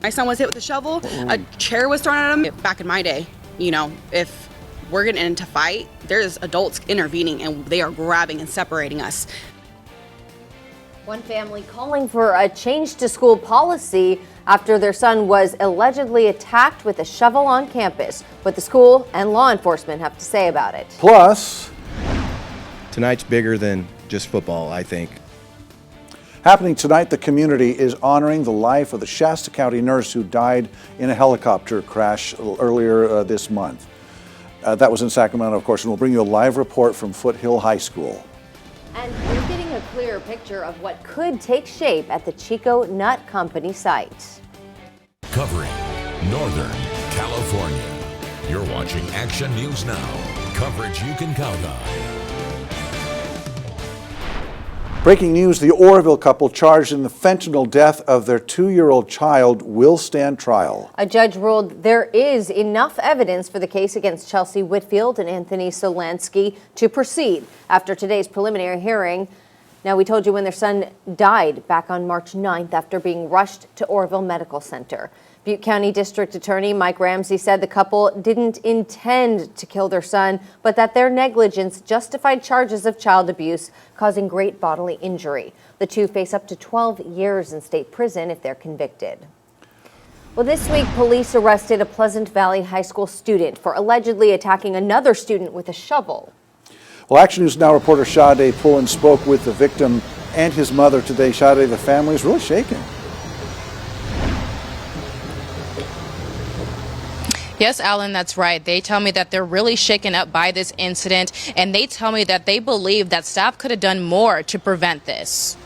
My son was hit with a shovel, a chair was thrown at him. Back in my day, you know, if we're getting into a fight, there's adults intervening and they are grabbing and separating us. One family calling for a change to school policy after their son was allegedly attacked with a shovel on campus. What the school and law enforcement have to say about it. Plus, tonight's bigger than just football, I think. happening tonight, the community is honoring the life of the Shasta County nurse who died in a helicopter crash earlier this month. That was in Sacramento, of course, and we'll bring you a live report from Foothill High School. And we're getting a clearer picture of what could take shape at the Chico Nut Company site. Covering Northern California. You're watching Action News Now. Coverage you can count on. Breaking news, the Oroville couple charged in the fentanyl death of their 2-year-old child will stand trial. A judge ruled there is enough evidence for the case against Chelsea Whitfield and Anthony Solansky to proceed after today's preliminary hearing. Now, we told you when their son died back on March 9th after being rushed to Oroville Medical Center. Butte County District Attorney Mike Ramsey said the couple didn't intend to kill their son, but that their negligence justified charges of child abuse causing great bodily injury. The two face up to 12 years in state prison if they're convicted. Well, this week, police arrested a Pleasant Valley High School student for allegedly attacking another student with a shovel. Well, Action News Now reporter Sade Pullen spoke with the victim and his mother today. Sade, the family is really shaken. Yes, Alan, that's right. They tell me that they're really shaken up by this incident, and they tell me that they believe that staff could have done more to prevent this.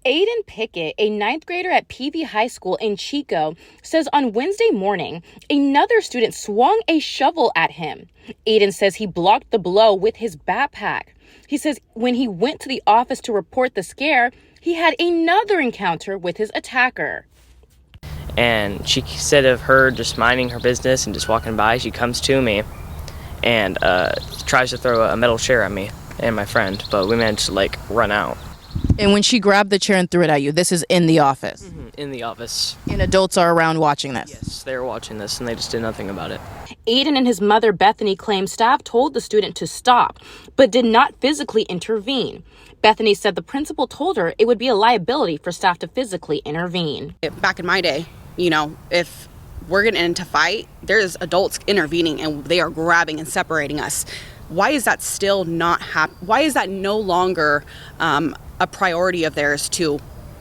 Aiden Pickett, a 9th grader at PV High School in Chico, says on Wednesday morning, another student swung a shovel at him. Aiden says he blocked the blow with his backpack. He says when he went to the office to report the scare, he had another encounter with his attacker. And she said of her just minding her business and just walking by, she comes to me and tries to throw a metal chair at me and my friend, but we managed to run out. And when she grabbed the chair and threw it at you, this is in the office? Mm-hmm. In the office. And adults are around watching this? Yes, they were watching this and they just did nothing about it. Aiden and his mother, Bethany, claim staff told the student to stop, but did not physically intervene. Bethany said the principal told her it would be a liability for staff to physically intervene. Back in my day, you know, if we're getting into a fight, there's adults intervening and they are grabbing and separating us. Why is that still not why is that no longer a priority of theirs to,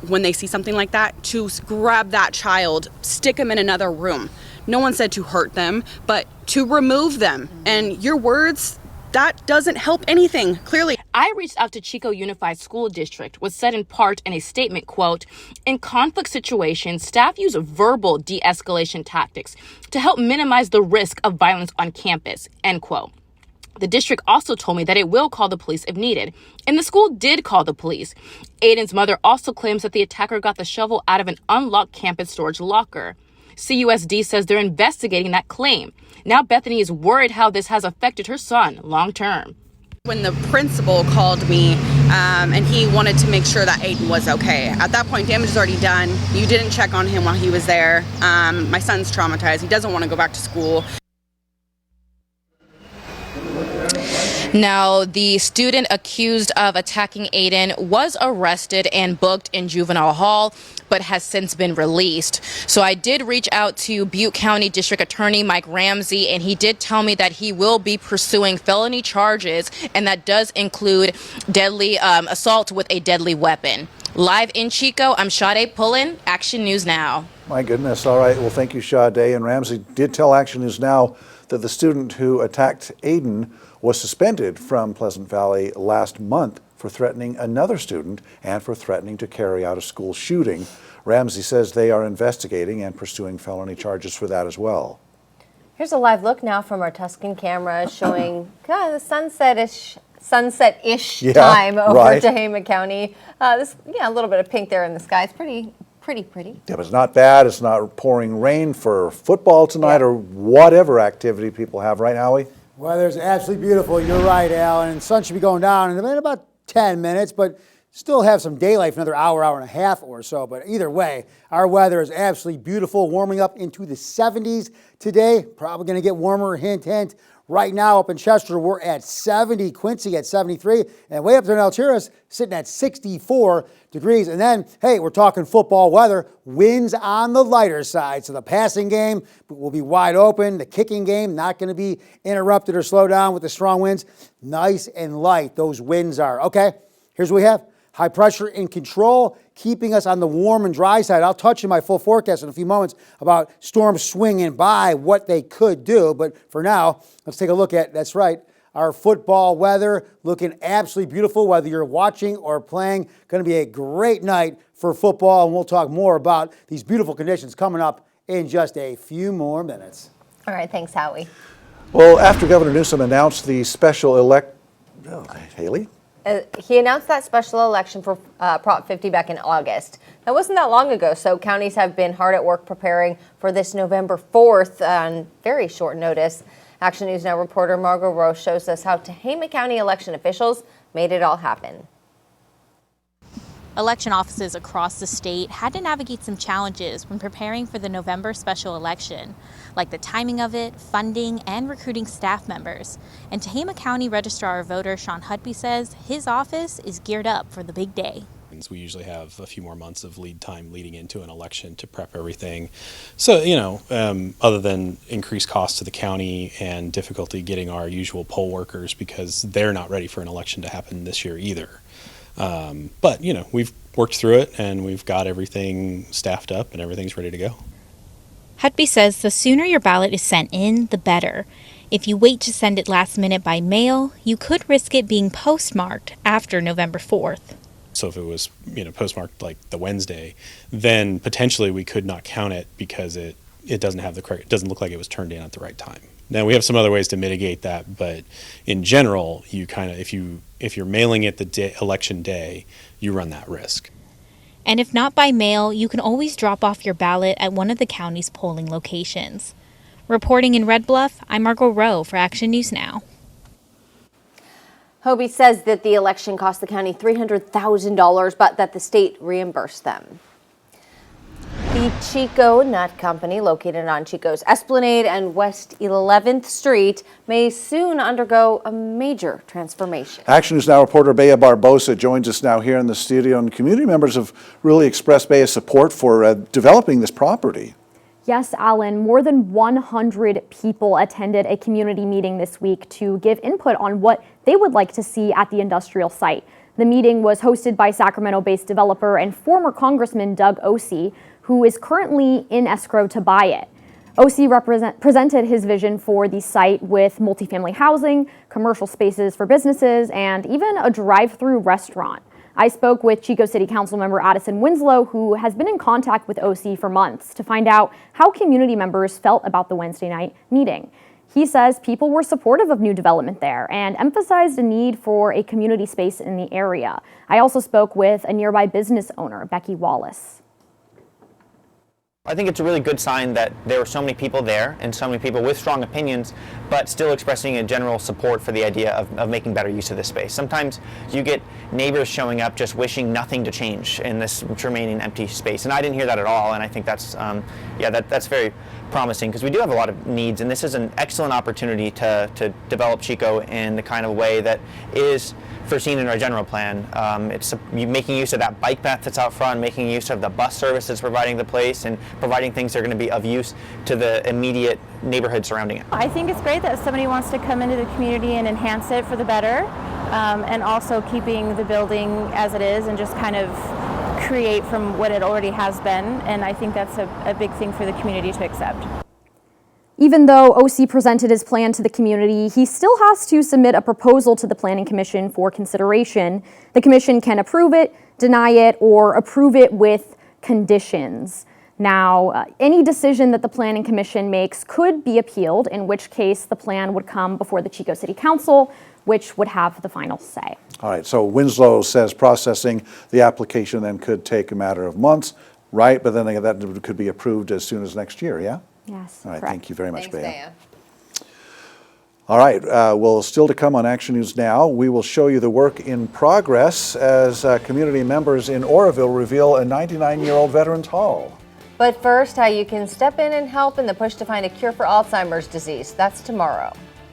when they see something like that, to grab that child, stick them in another room? No one said to hurt them, but to remove them. And your words, that doesn't help anything, clearly. I reached out to Chico Unified School District, was said in part in a statement, quote, in conflict situations, staff use verbal de-escalation tactics to help minimize the risk of violence on campus, end quote. The district also told me that it will call the police if needed, and the school did call the police. Aiden's mother also claims that the attacker got the shovel out of an unlocked campus storage locker. CUSD says they're investigating that claim. Now Bethany is worried how this has affected her son long term. When the principal called me and he wanted to make sure that Aiden was okay. At that point, damage is already done. You didn't check on him while he was there. My son's traumatized. He doesn't want to go back to school. Now, the student accused of attacking Aiden was arrested and booked in juvenile hall, but has since been released. So I did reach out to Butte County District Attorney Mike Ramsey, and he did tell me that he will be pursuing felony charges, and that does include deadly assault with a deadly weapon. Live in Chico, I'm Sade Pullen, Action News Now. My goodness. All right. Well, thank you, Sade. And Ramsey did tell Action News Now that the student who attacked Aiden was suspended from Pleasant Valley last month for threatening another student and for threatening to carry out a school shooting. Ramsey says they are investigating and pursuing felony charges for that as well. Here's a live look now from our Tuscan camera showing the sunset-ish time over Tehama County. A little bit of pink there in the sky. It's pretty. Yeah, but it's not bad. It's not pouring rain for football tonight or whatever activity people have, right, Howie? Weather's absolutely beautiful. You're right, Alan. And sun should be going down in about 10 minutes, but Still have some daylight for another hour, hour and a half or so, but either way, our weather is absolutely beautiful, warming up into the 70s today. Probably going to get warmer, hint, hint. Right now up in Chester, we're at 70, Quincy at 73, and way up there in Alturas, sitting at 64 degrees. And then, hey, we're talking football weather, winds on the lighter side. So the passing game will be wide open. The kicking game not going to be interrupted or slowed down with the strong winds. Nice and light, those winds are. Okay, here's what we have. High pressure in control, keeping us on the warm and dry side. I'll touch in my full forecast in a few moments about storms swinging by, what they could do. But for now, let's take a look at, that's right, our football weather looking absolutely beautiful, whether you're watching or playing. Going to be a great night for football, and we'll talk more about these beautiful conditions coming up in just a few more minutes. All right, thanks, Howie. Well, after Governor Newsom announced the special Haley? He announced that special election for Prop 50 back in August. That wasn't that long ago, so counties have been hard at work preparing for this November 4th on very short notice. Action News Now reporter Margot Rowe shows us how Tehama County election officials made it all happen. Election offices across the state had to navigate some challenges when preparing for the November special election, like the timing of it, funding, and recruiting staff members. And Tehama County Registrar of Voters Sean Hudby says his office is geared up for the big day. We usually have a few more months of lead time leading into an election to prep everything. So, other than increased costs to the county and difficulty getting our usual poll workers because they're not ready for an election to happen this year either. But, we've worked through it and we've got everything staffed up and everything's ready to go. Hudby says the sooner your ballot is sent in, the better. If you wait to send it last minute by mail, you could risk it being postmarked after November 4th. So if it was, postmarked like the Wednesday, then potentially we could not count it because it doesn't have the correct, it doesn't look like it was turned in at the right time. Now we have some other ways to mitigate that, but in general, you kind of, if you're mailing it the election day, you run that risk. And if not by mail, you can always drop off your ballot at one of the county's polling locations. Reporting in Red Bluff, I'm Margot Rowe for Action News Now. Hobie says that the election cost the county $300,000, but that the state reimbursed them. The Chico Nut Company, located on Chico's Esplanade and West 11th Street, may soon undergo a major transformation. Action News Now reporter Bea Barbosa joins us now here in the studio, and community members have really expressed Bea's support for developing this property. Yes, Alan, more than 100 people attended a community meeting this week to give input on what they would like to see at the industrial site. The meeting was hosted by Sacramento-based developer and former Congressman Doug Osee, who is currently in escrow to buy it. Osee presented his vision for the site with multifamily housing, commercial spaces for businesses, and even a drive-through restaurant. I spoke with Chico City Council member Addison Winslow, who has been in contact with Osee for months, to find out how community members felt about the Wednesday night meeting. He says people were supportive of new development there and emphasized a need for a community space in the area. I also spoke with a nearby business owner, Becky Wallace. I think it's a really good sign that there were so many people there and so many people with strong opinions, but still expressing a general support for the idea of making better use of this space. Sometimes you get neighbors showing up just wishing nothing to change in this remaining empty space, and I didn't hear that at all, and I think that's, that's very promising because we do have a lot of needs, and this is an excellent opportunity to develop Chico in the kind of way that is foreseen in our general plan. It's making use of that bike path that's out front, making use of the bus services providing the place, and providing things that are going to be of use to the immediate neighborhood surrounding it. I think it's great that somebody wants to come into the community and enhance it for the better, and also keeping the building as it is and just kind of create from what it already has been, and I think that's a big thing for the community to accept. Even though Osee presented his plan to the community, he still has to submit a proposal to the Planning Commission for consideration. The commission can approve it, deny it, or approve it with conditions. Now, any decision that the Planning Commission makes could be appealed, in which case the plan would come before the Chico City Council, which would have the final say. All right, so Winslow says processing the application then could take a matter of months, right? But then that could be approved as soon as next year, yeah? Yes, All right, correct. thank you very much, Thanks, Bea. All right, well, still to come on Action News Now, we will show you the work in progress as community members in Oroville reveal a 99-year-old Veterans Hall. But first, how you can step in and help in the push to find a cure for Alzheimer's disease. That's tomorrow.